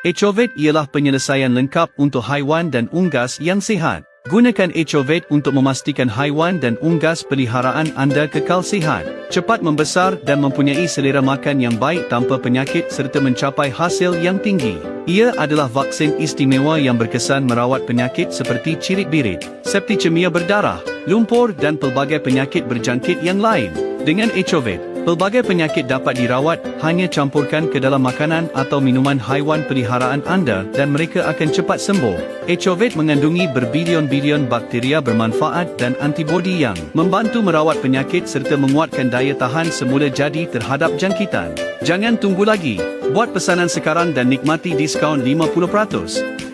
Echovate ialah penyelesaian lengkap untuk haiwan dan unggas yang sihat. Gunakan Echovate untuk memastikan haiwan dan unggas peliharaan anda kekal sihat, cepat membesar dan mempunyai selera makan yang baik tanpa penyakit serta mencapai hasil yang tinggi. Ia adalah vaksin istimewa yang berkesan merawat penyakit seperti cirit-birit, septicemia berdarah, lumpur dan pelbagai penyakit berjangkit yang lain. Dengan Echovate, pelbagai penyakit dapat dirawat, hanya campurkan ke dalam makanan atau minuman haiwan peliharaan anda dan mereka akan cepat sembuh. Echovate mengandungi berbilion-bilion bakteria bermanfaat dan antibodi yang membantu merawat penyakit serta menguatkan daya tahan semula jadi terhadap jangkitan. Jangan tunggu lagi. Buat pesanan sekarang dan nikmati diskaun 50%.